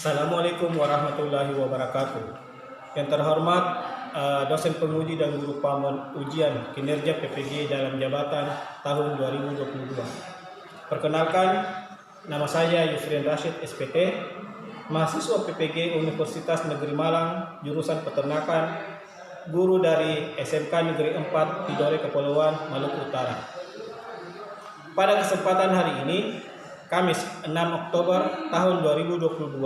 Assalamualaikum warahmatullahi wabarakatuh. Yang terhormat dosen penguji dan guru paman ujian kinerja PPG dalam jabatan tahun 2022. Perkenalkan, nama saya Yusrian Rashid SPT, mahasiswa PPG Universitas Negeri Malang, jurusan Peternakan, guru dari SMK Negeri 4 Tidore Kepulauan Maluku Utara. Pada kesempatan hari ini, Kamis 6 Oktober tahun 2022,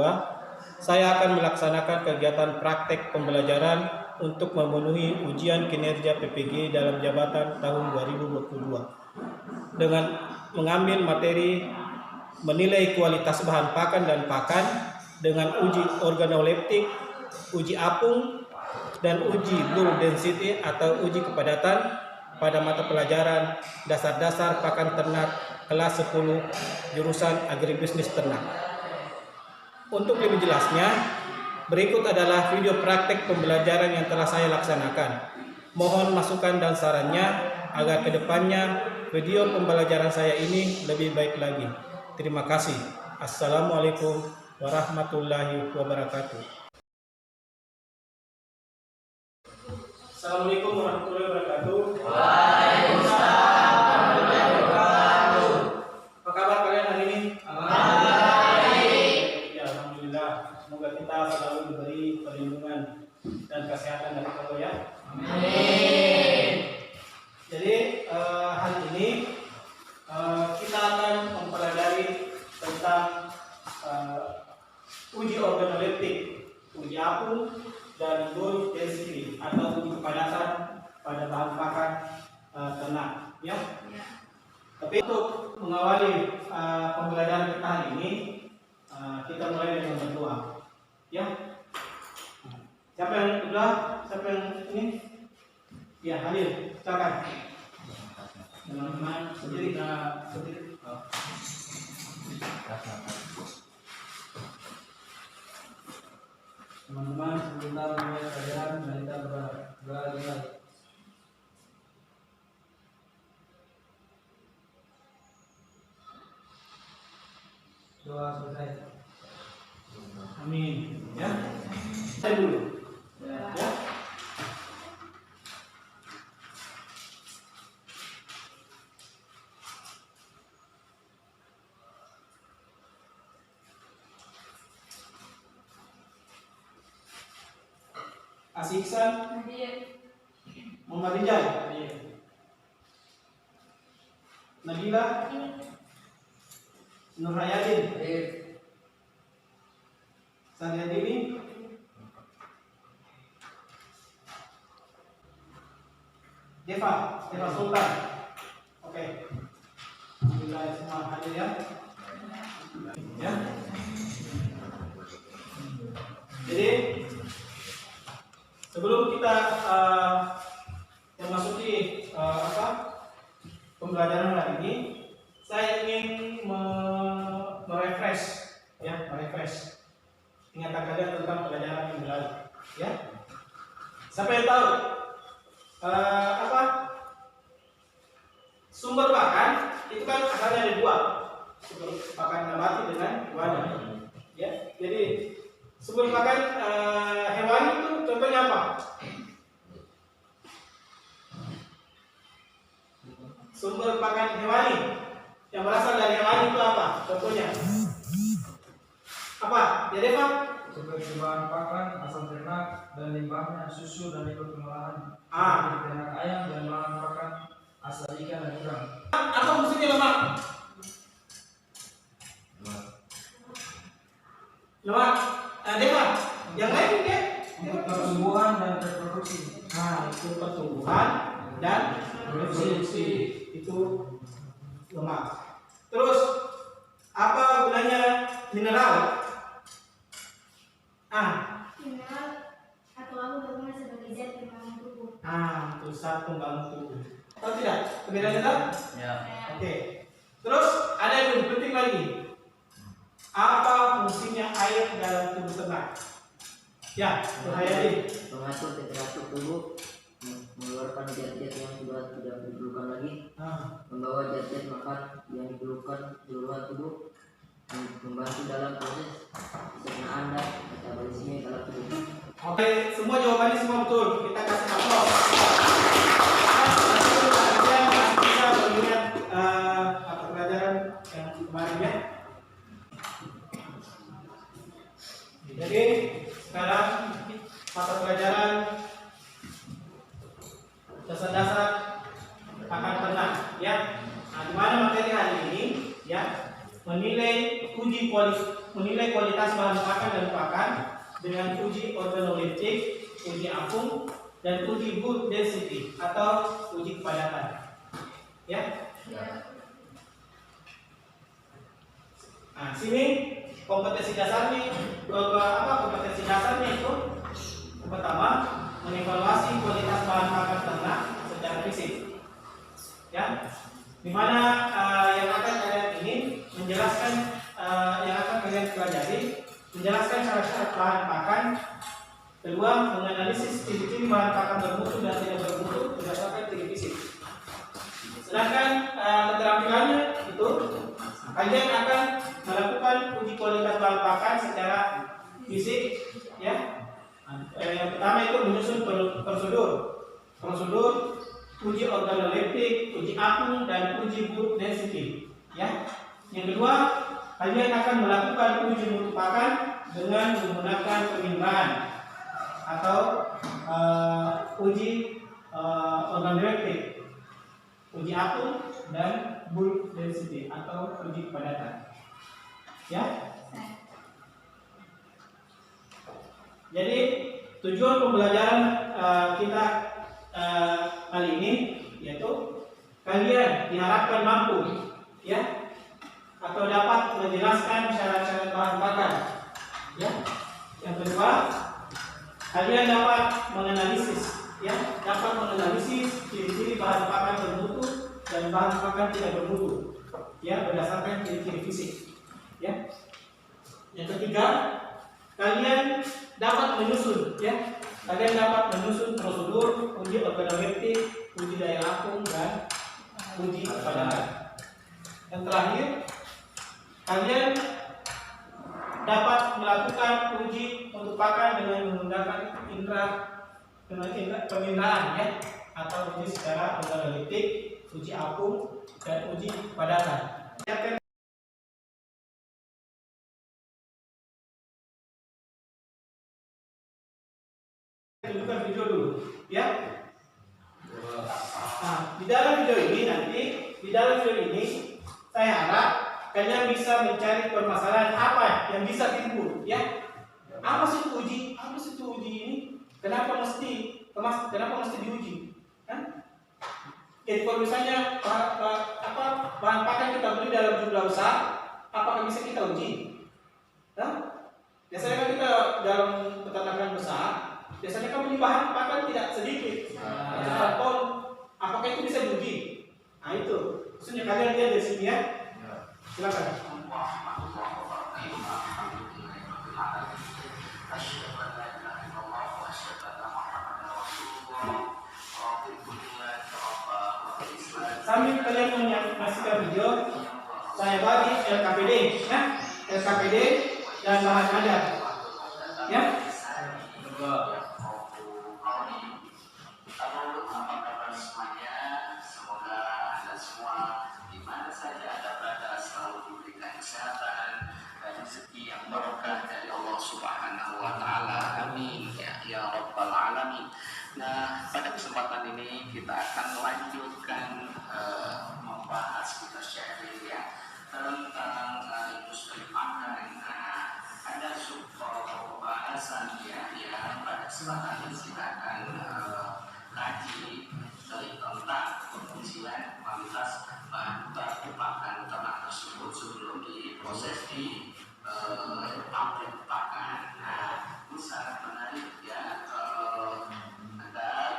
saya akan melaksanakan kegiatan praktek pembelajaran untuk memenuhi ujian kinerja PPG dalam jabatan tahun 2022 dengan mengambil materi menilai kualitas bahan pakan dan pakan dengan uji organoleptik, uji apung, dan uji bull density atau uji kepadatan pada mata pelajaran dasar-dasar pakan ternak kelas 10 jurusan agribisnis ternak. Untuk lebih jelasnya, berikut adalah video praktek pembelajaran yang telah saya laksanakan. Mohon masukan dan sarannya agar kedepannya video pembelajaran saya ini lebih baik lagi. Terima kasih. Assalamualaikum warahmatullahi wabarakatuh. Assalamualaikum warahmatullahi wabarakatuh. Semoga kita selalu diberi perlindungan dan kesehatan dari Allah ya. Amin. Jadi hari ini kita akan mempelajari tentang uji organoleptik, uji apung, dan bull density atau uji kepadatan pada bahan pakan ternak ya. Tapi untuk mengawali pembelajaran kita hari ini, kita mulai dengan berdoa. Ya, siapa yang udah, siapa yang ini? Ya, hadir, silakan. Teman-teman sendiri. Teman-teman, sebentar mulai pelajaran, kita belajar. Doa selesai. Amin. Ya. Saya dulu. Ya. Asiksan. Muhammad Rijal. Nabila. Nur Hayadin. Sadia Dini. Deva Sultan. Oke. Alhamdulillah semua hadir ya. Ya. Jadi sebelum kita memasuki pembelajaran hari ini, saya ingin merefresh ingatan kalian tentang pelajaran yang lalu ya. Siapa yang tahu sumber pakan itu kan asalnya ada dua, sumber pakan nabati dengan hewani ya. Jadi sumber pakan hewani itu contohnya apa? Sumber pakan hewani yang berasal dari hewani itu apa? Contohnya apa? Jadi apa? Seperti bahan pakan, asal ternak dan limbahnya, susu dan ikut pengolahan. Ternak ayam dan bahan pakan, asal ikan dan udang. Apa maksudnya lemak? Lemak. Deva, yang lain ya? Untuk pertumbuhan dan reproduksi. Itu pertumbuhan dan reproduksi itu lemak. Terus apa gunanya mineral? Mineral atau abu berguna sebagai zat pembangun tubuh. Itu zat pembangun tubuh. Tahu tidak perbedaannya tak? Ya. Oke. Terus ada yang lebih penting lagi. Apa fungsinya air dalam tubuh ternak? Ya, Hayati. Mengatur temperatur tubuh, mengeluarkan zat-zat yang sudah tidak diperlukan lagi, membawa zat-zat makan yang diperlukan seluruh tubuh, membantu dalam proses pencernaan Anda, metabolisme dalam tubuh. Oke, semua jawabannya semua betul. Kita kasih aplaus. Kalian masih bisa melihat mata pelajaran yang kemarin ya. Jadi sekarang mata pelajaran dasar-dasar akan ternak ya. Nah, di mana materi hari ini ya menilai kualitas bahan pakan dan pakan dengan uji organoleptik, uji apung, dan uji Wood density atau uji kepadatan. Ya. Nah, sini kompetensi dasarnya itu pertama mengevaluasi kualitas bahan pakan ternak secara fisik. Ya. Di mana yang akan kalian ini menjelaskan yang akan kalian pelajari menjelaskan syarat-syarat bahan pakan. Kedua, menganalisis ciri-ciri bahan pakan bermutu dan tidak bermutu berdasarkan ciri fisik. Sedangkan keterampilannya itu kalian akan melakukan uji kualitas bahan pakan secara fisik ya. Yang pertama itu menyusun prosedur uji organoleptik, uji apung, dan uji Wood density ya. Yang kedua, kalian akan melakukan uji mutu pakan dengan menggunakan pemindaan atau uji organoleptik, uji apung, dan Wood density atau uji kepadatan. Ya. Jadi tujuan pembelajaran kita kali ini yaitu kalian diharapkan mampu ya atau dapat menjelaskan syarat-syarat bahan pakan ya. Yang kedua, kalian dapat menganalisis ciri-ciri bahan pakan bermutu dan bahan pakan tidak bermutu ya berdasarkan ciri-ciri fisik ya. Yang ketiga, kalian dapat menyusun prosedur uji organoleptik, uji daya apung, dan uji kepadatan. Yang terakhir, kalian dapat melakukan uji untuk pakan dengan menggunakan pemindaan ya atau uji secara organoleptik, uji apung, dan uji kepadatan. Tunjukkan video dulu ya. Nah, di dalam video ini saya harap kalian bisa mencari permasalahan apa yang bisa timbul ya. Apa sih uji ini? Kenapa mesti diuji? Jadi kalau misalnya bahan pakan kita beli dalam jumlah besar, apakah bisa kita uji? Biasanya kan kita dalam peternakan besar, biasanya kan beli bahan pakan tidak sedikit, ton. Apakah itu bisa diuji? Nah itu, maksudnya kalian lihat di sini ya. Silakan. Sambil kalian menyaksikan video, saya bagi LKPD, ya, LKPD dan bahan ajar, ya. Nah, pada kesempatan ini kita akan melanjutkan membahas, kita sharing ya tentang industri pakan. Nah, ada pembahasan ya yang pada kesempatan ini kita akan kaji tentang pengujian kualitas bahan baku pakan ternak tersebut sebelum diproses di pabrik pakan. Nah, ini sangat menarik ya.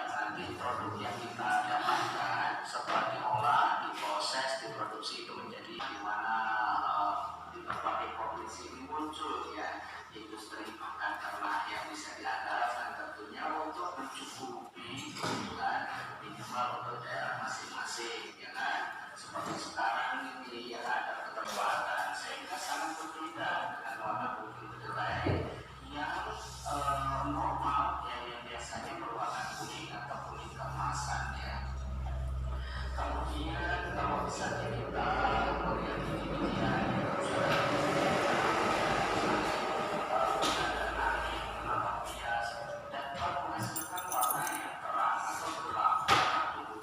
Nanti produk yang kita dapatkan setelah diolah, diproses, diproduksi itu menjadi di mana di berbagai provinsi ini muncul ya industri pakan ternak yang bisa diandalkan tentunya untuk mencukupi kebutuhan minimal untuk daerah masing-masing ya kan. Seperti sekarang ini ya ada keterlibatan sehingga sangat berbeda dengan warna putih kedelai.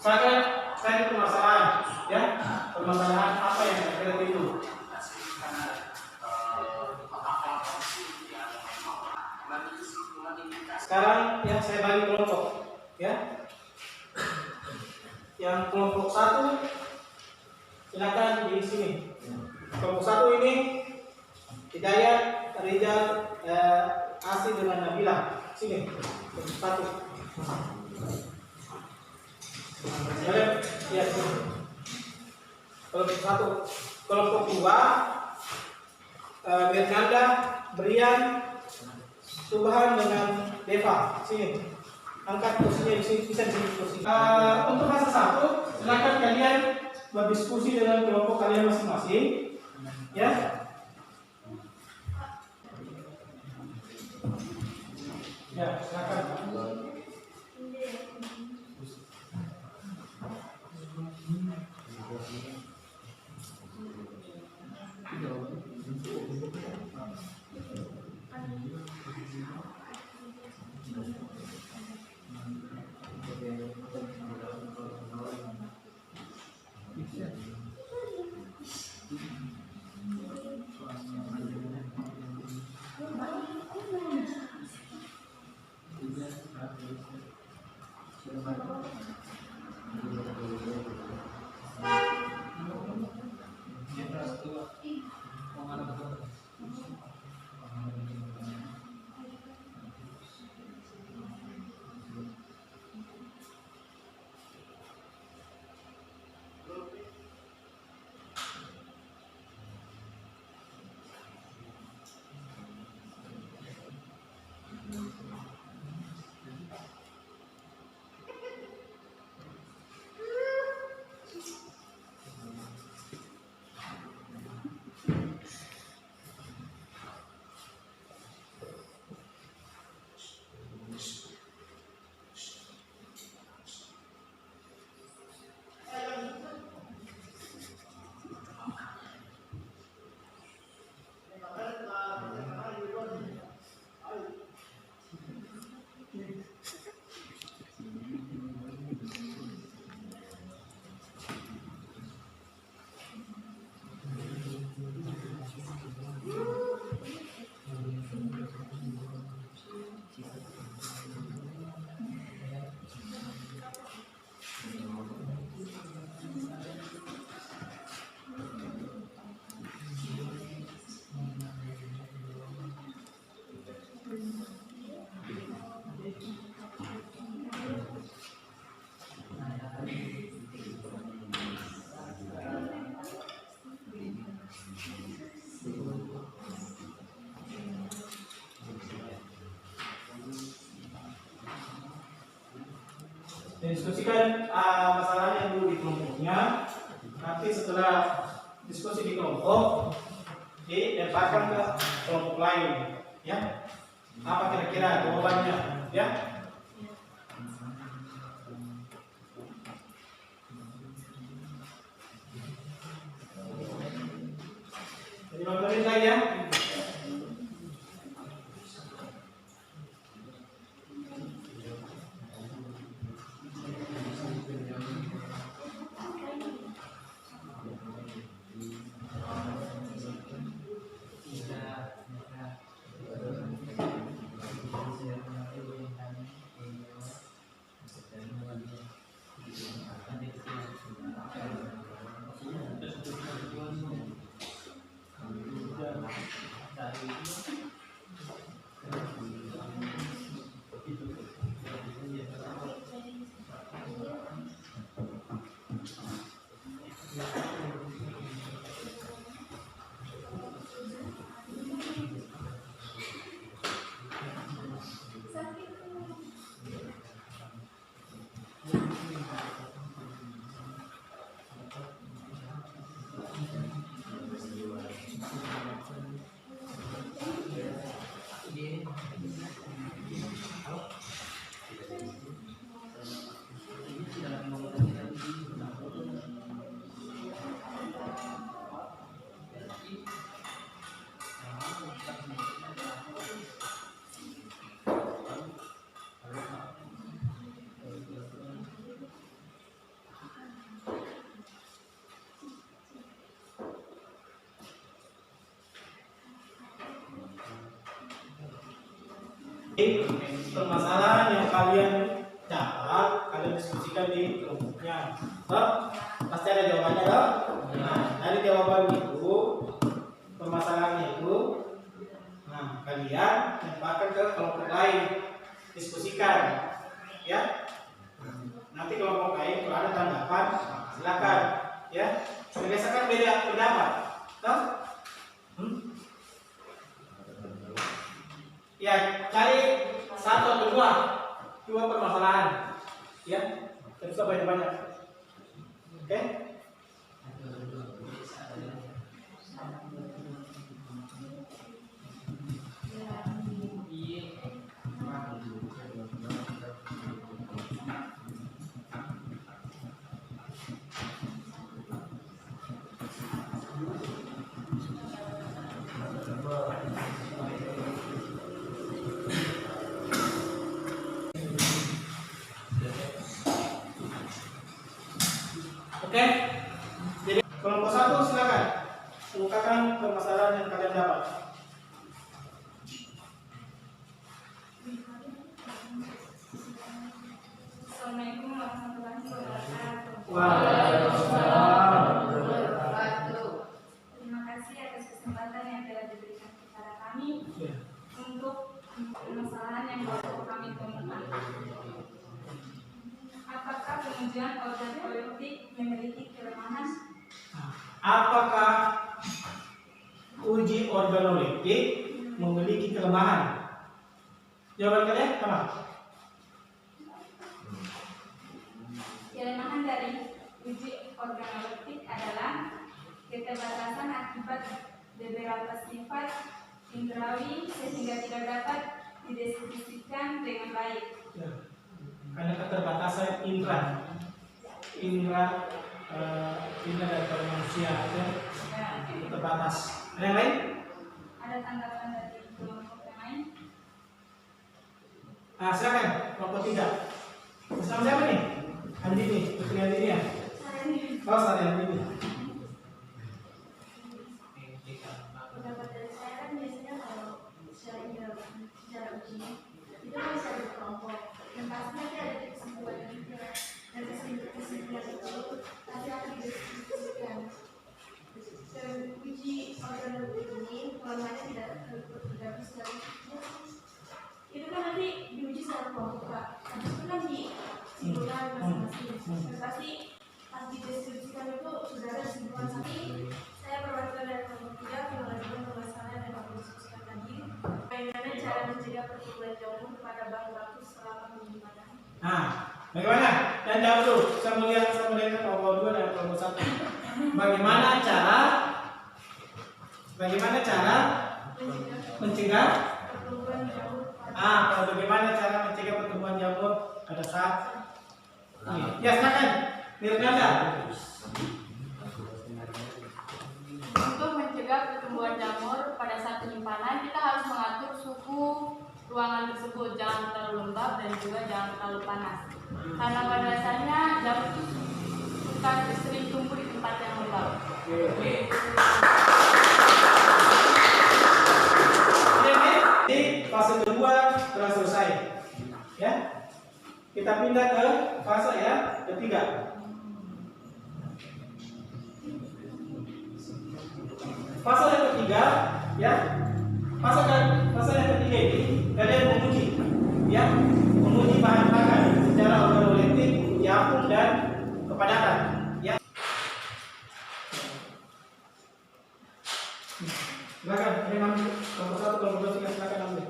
Saya permasalahan, ya, permasalahan apa yang kira itu? Sekarang ya saya bagi kelompok, ya. Yang kelompok 1 silakan di sini. Kelompok 1 ini Hidayat, Rizal, Asi dengan Nabila. Sini. Kelompok 1. Ya, sini. Kelompok 1. Kelompok 2 Bernanda, Brian, Subhan dengan Deva. Sini. Angkat kursinya di sini, bisa di sini kursi. Untuk fase 1, silakan kalian berdiskusi dengan kelompok kalian masing-masing, ya. Ya, silakan. Diskusikan masalahnya dulu di kelompoknya. Nanti setelah diskusi di kelompok, dilemparkan ke kelompok lain, ya. Apa kira-kira jawabannya, ya? Jadi 5 menit lagi, ya. permasalahan yang kalian dapat, kalian diskusikan di kelompoknya. Pasti ada jawabannya dong. Nah, dari jawaban itu, permasalahannya itu, nah kalian lemparkan ke kelompok lain, diskusikan, ya. Nanti kelompok lain kalau ada tanggapan, silakan, ya. Berdasarkan beda pendapat, toh? Ya, cari satu atau dua permasalahan, ya. Terus banyak-banyak, oke? Oke, jadi kelompok satu silakan ungkapkan permasalahan yang kalian dapat. Assalamualaikum warahmatullahi wabarakatuh. Waalaikumsalam. Terima kasih atas kesempatan yang telah diberikan kepada kami untuk permasalahan yang baru kami temukan. Apakah pengujian organoleptik memiliki kelemahan? Apakah uji organoleptik memiliki kelemahan? Jawaban kalian apa? Kelemahan dari uji organoleptik adalah keterbatasan akibat beberapa sifat indrawi sehingga tidak dapat dideskripsikan dengan baik. Ya. Karena keterbatasan indra daripada manusia, ya. Terbatas. Ada yang lain? Ada tanggapan dari kelompok yang lain? Silakan kelompok 3. Bersama siapa nih? Andini, Putri Andini ya? Oh, saya Andini. Pendapat dari saya kan biasanya kalau secara uji itu kan bisa berkelompok. Dan pasti nanti ada kesimpulan juga. Dan kesimpulan itu nanti akan didiskusikan. Dan uji organoleptik ini kelemahannya tidak bisa itu kan nanti diuji secara kelompok, Pak. Habis itu kan disimpulkan masing-masing. Dan pasti pas dideskripsikan itu sudah ada kesimpulan. Tapi saya perwakilan dari kelompok 3 mengajukan permasalahan yang aku diskusikan tadi. Bagaimana cara mencegah pertumbuhan jamur kepada bahan baku selama penyimpanan? Nah, bagaimana? Dan jawab dulu. Saya melihat kelompok 2 dan kelompok 1. Bagaimana cara mencegah Pertumbuhan jamur bagaimana cara mencegah pertumbuhan jamur pada saat ini? Ya, silakan. Nirnanda. Untuk mencegah pertumbuhan jamur pada saat penyimpanan, kita harus mengatur suhu ruangan tersebut, jangan terlalu lembab dan juga jangan terlalu panas. Karena pada dasarnya jamur itu suka sering tumbuh di tempat yang lembab. Jadi fase kedua telah selesai. Ya, kita pindah ke fase yang ketiga. Fase yang ketiga, ya. Fase yang ketiga ini kalian menguji bahan pangan secara organoleptik, uji apung dan kepadatan. Ya. Silakan, ini ambil kelompok 1, kelompok 2, silakan ambil.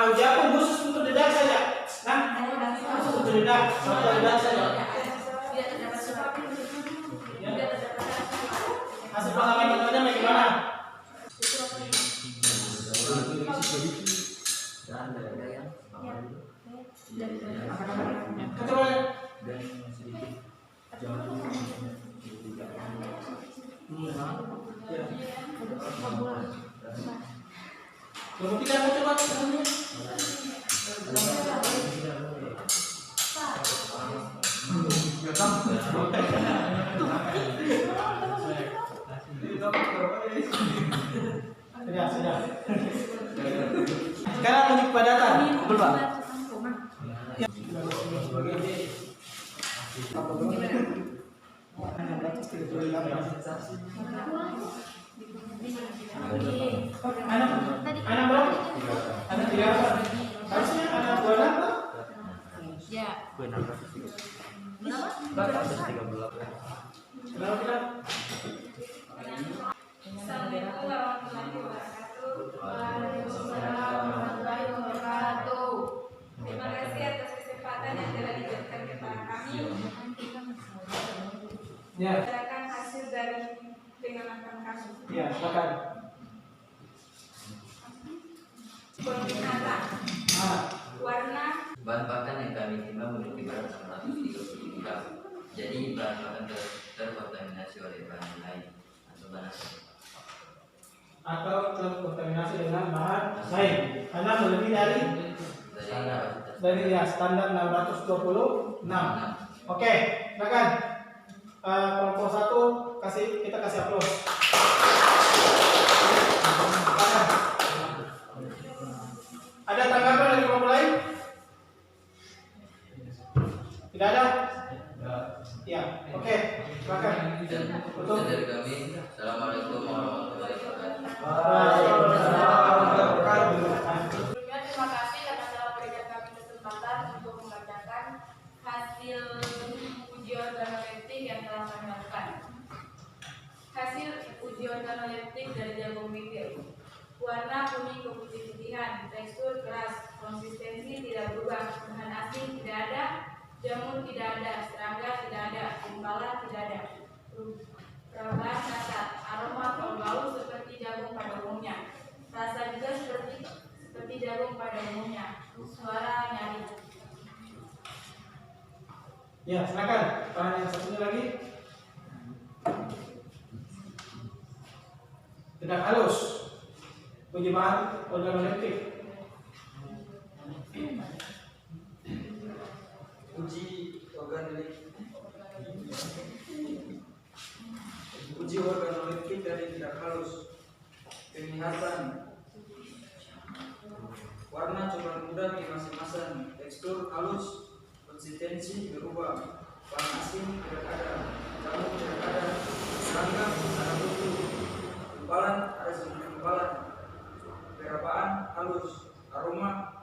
Uji apung khusus untuk dedak saja. Khusus untuk dedak, sampai dedak saja. Hasil pengalaman contohnya bagaimana? Kalau tidak mau coba caranya. Sudah. Sekarang uji kepadatan. Betul, Pak? Anak berapa? Anak 3. Harusnya anak 2. Ya. Berapa? Assalamualaikum warahmatullahi wabarakatuh. Terima kasih atas kesempatan yang telah diberikan kepada kami. Ya. Berdasarkan hasil dari pengamatan kami. Ya, silakan. Peminatan. Warna. Bahan pakan yang kami terima memiliki berat 630 gram. Jadi bahan pakan terkontaminasi oleh bahan lain atau bahan asing. Atau terkontaminasi dengan bahan lain karena melebihi dari standar 626. Oke, silakan. Kelompok 1 kita kasih aplaus. Ada tanggapan dari kelompok lain? Tidak ada? Ya, oke, silakan. Untuk dari kami, Assalamualaikum warahmatullahi wabarakatuh. Sebelumnya terima kasih karena telah berikan kami kesempatan untuk membacakan hasil uji organoleptik yang telah kami lakukan. Hasil uji organoleptik dari jagung bibir. Warna kuning keputih-putihan, tekstur keras, konsistensi tidak berubah, bahan asin tidak ada, jamur tidak ada, serangga tidak ada, gumpalan tidak ada. Perubahan rasa, aroma atau bau seperti jagung pada umumnya. Rasa juga seperti jagung pada umumnya. Suara nyari. Ya, silakan. Bahan yang satunya lagi. Tidak halus. Uji bahan organoleptik. Uji organoleptik dari tidak halus. Penglihatan. Warna coklat muda keemasan-emasan, tekstur halus, konsistensi berubah, bahan asin tidak ada, jamur tidak ada, serangga ada bentuk, gumpalan ada sedikit gumpalan, perabaan halus, aroma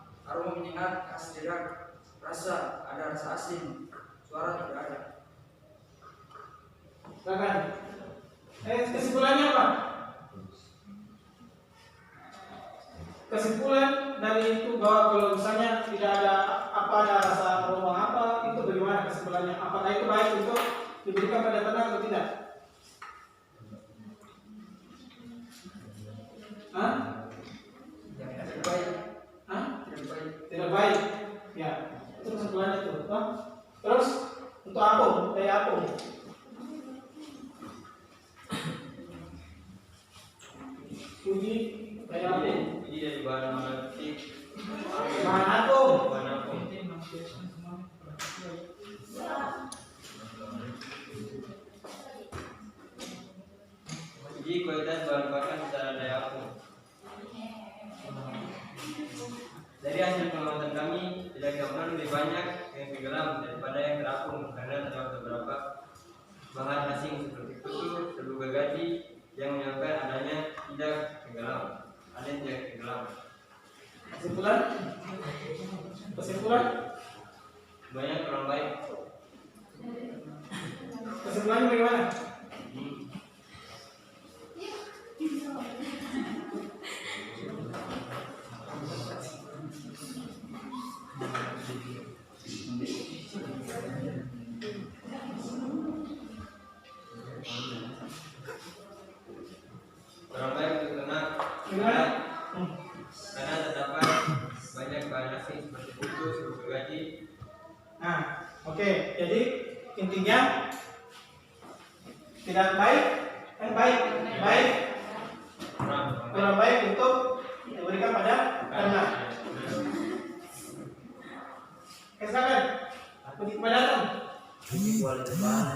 menyengat khas dedak, rasa ada rasa asin, suara tidak ada. Silakan. Kesimpulannya apa? Kesimpulan dari itu bahwa kalau misalnya tidak ada ada rasa aroma apa, itu bagaimana kesimpulannya? Apakah itu baik untuk diberikan pada ternak atau tidak? Baik dari bahan magnetik, Bahan atom. bahan atom. Uji kualitas bahan bakar secara daya akum. Dari hasil pengamatan kami, tidak ditemukan lebih banyak yang tenggelam daripada yang terapung karena terdapat beberapa bahan asing seperti kutu, tebu gergaji yang menyebabkan adanya tidak tenggelam. Ada yang tidak tenggelam. Kesimpulan? Kesimpulan? Banyak kurang baik. Kesimpulannya bagaimana? Kurang baik untuk ternak Gimana? karena terdapat banyak bahan asing seperti kutu, tebu gergaji. Nah, oke. Jadi intinya tidak baik, kan baik, baik, kurang baik untuk diberikan pada ternak. Silakan. Untuk kepadatan. Kualitas bahan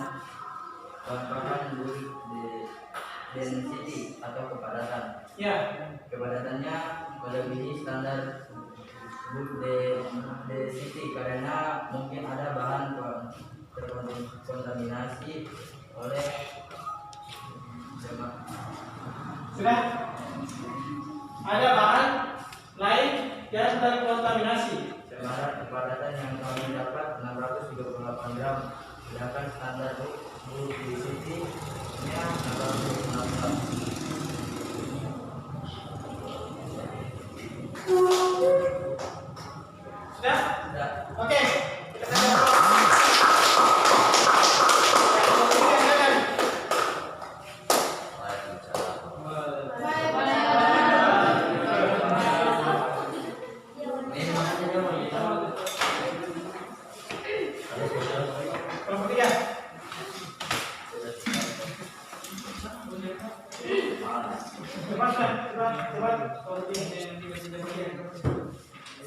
bakar menurut density atau kepadatan. Ya. Kepadatannya melebihi standar good density karena mungkin ada bahan terkontaminasi oleh Sudah? Ada bahan lain yang terkontaminasi. Sementara kepadatan yang kami dapat 638 gram, sedangkan standar good density-nya 616 gram. Sudah? Sudah. Oke. Kita lanjut. Kelompok 3.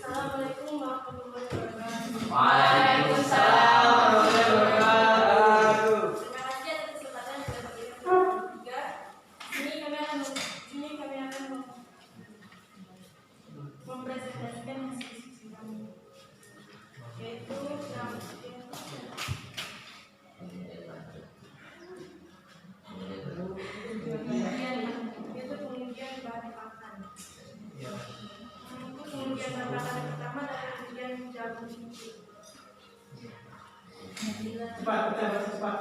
Assalamualaikum warahmatullahi wabarakatuh. Waalaikumsalam warahmatullahi wabarakatuh. Terima kasih atas kesempatan yang sudah diberikan kepada kami. Ini kami akan mempresentasikan hasil diskusi kami, yaitu yang pengujian bahan pakan. Untuk pengujian bahan pakan yang pertama adalah pengujian jagung biji. Cepat.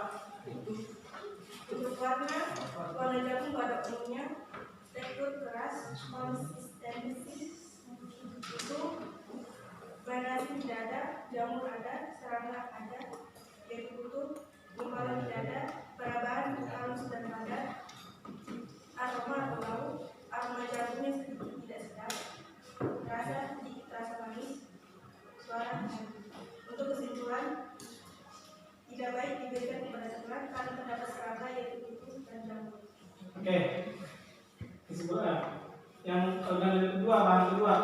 Untuk warna jagung pada umumnya tekstur keras, konsistensi itu bahan asin tidak ada, jamur ada, serangga ada, yaitu kutu, gumpalan tidak ada, perabahan halus dan padat, aroma atau bau, aroma jagungnya sedikit tidak sedap, rasa sedikit rasa manis, suara nadi. Untuk kesimpulan, tidak baik diberikan kepada ternak karena terdapat serangga yaitu kutu dan jamur. Oke. Kesimpulan. Yang kedua, bahan kedua.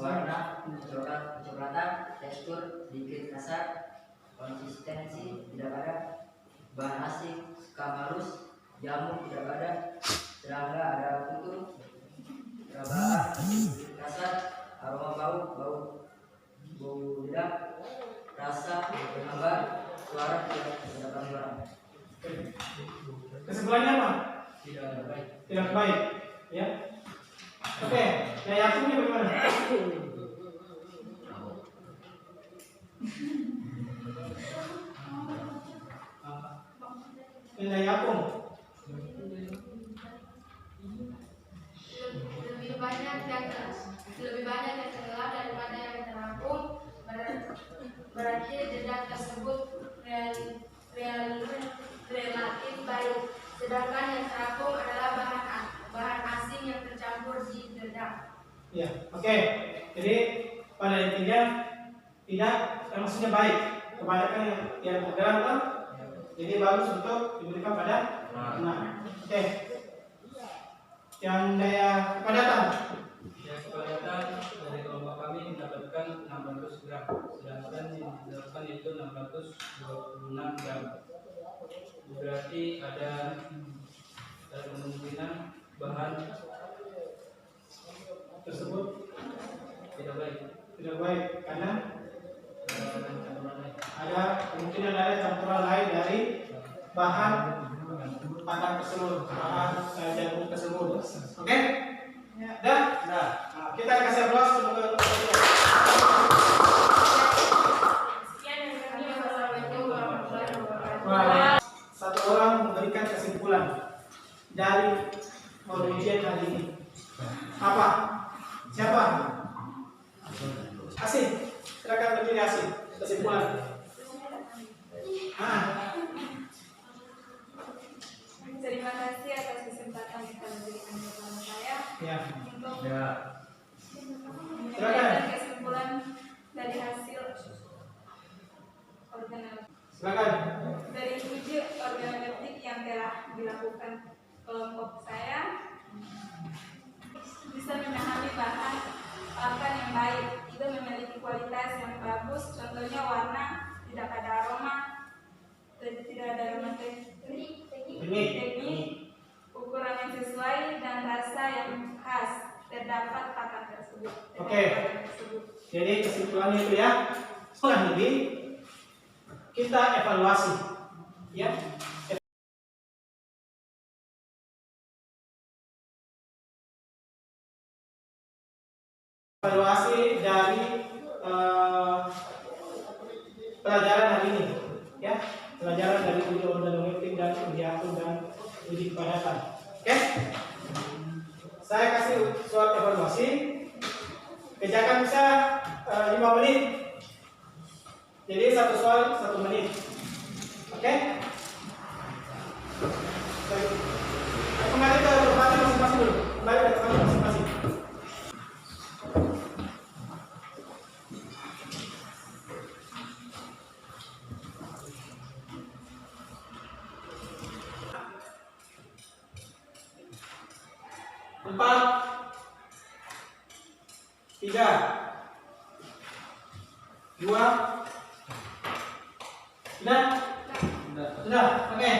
Warna kecoklatan, tekstur sedikit kasar, konsistensi tidak ada, bahan asing skam halus, jamur tidak ada, serangga ada kutu, perabahan sedikit kasar, aroma bau lidah, rasa berhambar, suara tidak terdapat suara. Kesimpulannya apa? Tidak baik. Tidak baik. Ya. Oke. Daya akumnya bagaimana? Daya akum. Lebih banyak yang tenggelam daripada yang terapung, berarti jejak tersebut relatif baik. Sedangkan yang terapung adalah bahan asing yang tercampur di dedak. Ya, oke. Jadi pada intinya tidak, maksudnya baik. Kebanyakan yang tenggelam kan, jadi bagus untuk diberikan pada ternak. Oke. Yang daya kepadatan. Daya kepadatan dari kelompok kami mendapatkan 600 gram, sedangkan yang diterapkan itu 626 gram. Berarti ada kemungkinan bahan Tersebut tidak baik. tidak baik karena Campuran lain. ada kemungkinan ada campuran lain dari bahan pakan tersebut, bahan jagung tersebut. Oke? Dah? Nah, kita kasih aplaus semoga Sekian dari kami. Wassalamualaikum warahmatullahi wabarakatuh. Baik. Satu orang memberikan kesimpulan dari ujian hari ini. Apa? Siapa? Asin. Silakan berdiri Asin. Kesimpulan. Terima kasih atas kesempatan yang telah diberikan kepada saya Ya. untuk Silakan. menyampaikan kesimpulan dari hasil Silakan. dari uji organoleptik yang telah dilakukan kelompok saya bisa memahami bahan pakan yang baik. Itu memiliki kualitas yang bagus, contohnya warna, tidak ada aroma, tidak ada aroma teknik, ukuran yang sesuai dan rasa yang khas terdapat pakan tersebut. Oke. Jadi kesimpulannya itu ya, kurang lebih kita evaluasi, ya. Evaluasi dari pelajaran hari ini, ya, pelajaran dari uji organoleptik dan uji atom dan uji kepadatan. Oke, saya kasih soal evaluasi. Kerjakan bisa 5 menit. Jadi satu soal 1 menit. Oke? Baik. Kembali ke tempat masing-masing dulu. Kembali ke tempat masing-masing. Empat, 3, 2, sudah, oke.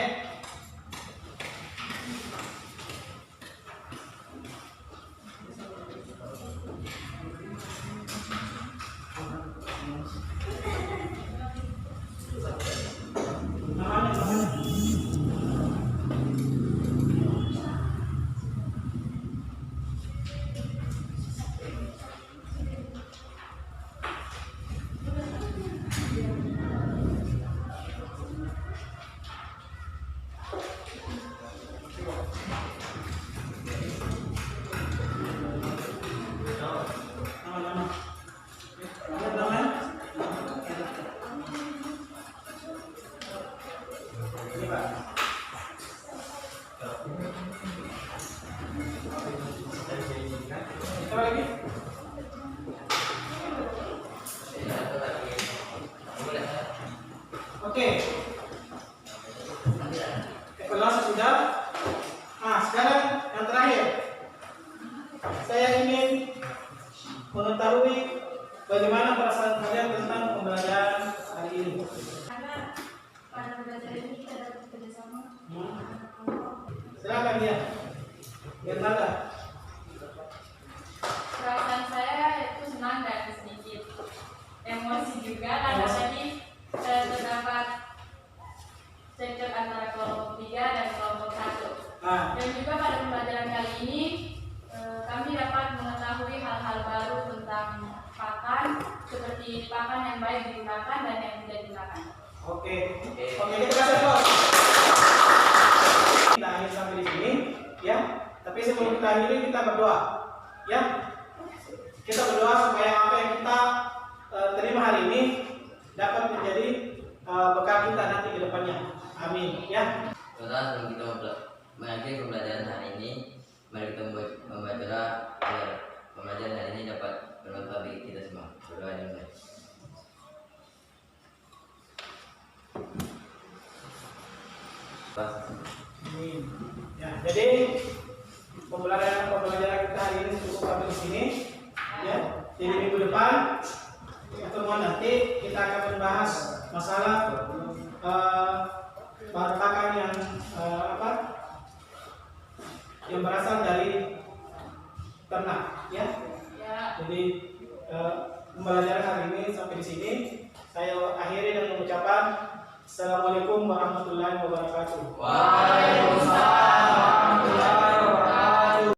Namanya. Oke. Evaluasi sudah. Nah, sekarang yang terakhir. Saya ingin mengetahui bagaimana perasaan kalian tentang pembelajaran hari ini. karena pada pembelajaran ini kita dapat bekerjasama. Silakan dia. Bagaimana? Perasaan saya itu senang dan sedikit emosi juga karena tadi terdapat cekcok antara kelompok 3 dan kelompok 1. Nah, Dan juga pada pembelajaran kali ini kami dapat mengetahui hal-hal baru tentang pakan, seperti pakan yang baik digunakan dan yang tidak digunakan. oke, kita kasih aplaus. Kita akhir sampai di sini, ya. Tapi sebelum kita akhiri kita berdoa, ya. Kita berdoa supaya apa yang kita terima hari ini dapat menjadi bekal kita nanti ke depannya. Amin, ya. Saudara, sebelum kita mengakhiri pembelajaran hari ini, mari kita membaca doa agar pembelajaran hari ini dapat bermanfaat bagi kita semua. Berdoa yang baik. Amin. Ya, jadi pembelajaran kita hari ini cukup sampai di sini. Ya, jadi minggu depan pertemuan nanti kita akan membahas masalah bahan pakan yang berasal dari ternak, ya. Jadi pembelajaran hari ini sampai di sini. Saya akhiri dengan mengucapkan Assalamualaikum warahmatullahi wabarakatuh. Waalaikumsalam.